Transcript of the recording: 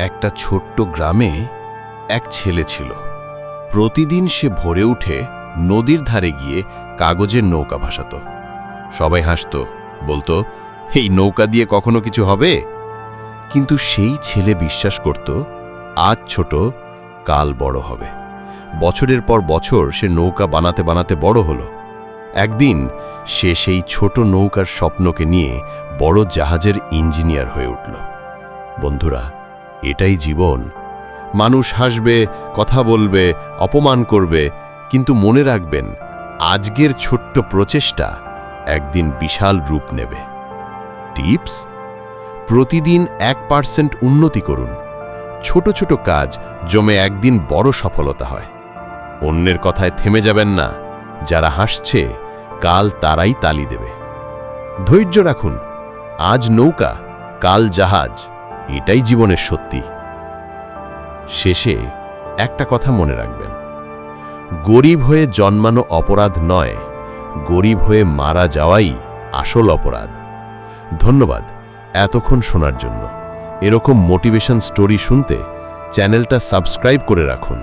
একটা ছোট্ট গ্রামে এক ছেলে ছিল। প্রতিদিন সে ভোরে উঠে নদীর ধারে গিয়ে কাগজের নৌকা ভাসাত। সবাই হাসত, বলতো, এই নৌকা দিয়ে কখনো কিছু হবে? কিন্তু সেই ছেলে বিশ্বাস করত, আজ ছোট, কাল বড় হবে। বছরের পর বছর সে নৌকা বানাতে বানাতে বড় হলো। একদিন সে সেই ছোট নৌকার স্বপ্নকে নিয়ে বড় জাহাজের ইঞ্জিনিয়ার হয়ে উঠল। বন্ধুরা, এটাই জীবন। মানুষ হাসবে, কথা বলবে, অপমান করবে, কিন্তু মনে রাখবেন, আজকের ছোট্ট প্রচেষ্টা একদিন বিশাল রূপ নেবে। টিপস: প্রতিদিন 1% উন্নতি করুন। ছোট ছোট কাজ জমে একদিন বড় সফলতা হয়। অন্যের কথায় থেমে যাবেন না। যারা হাসছে, কাল তারাই তালি দেবে। ধৈর্য রাখুন। আজ নৌকা, কাল জাহাজ, এটাই জীবনের সত্যি। শেষে একটা কথা মনে রাখবেন, গরিব হয়ে জন্মানো অপরাধ নয়, গরিব হয়ে মারা যাওয়াই আসল অপরাধ। ধন্যবাদ এতক্ষণ শোনার জন্য। এরকম মোটিভেশন স্টোরি শুনতে চ্যানেলটা সাবস্ক্রাইব করে রাখুন।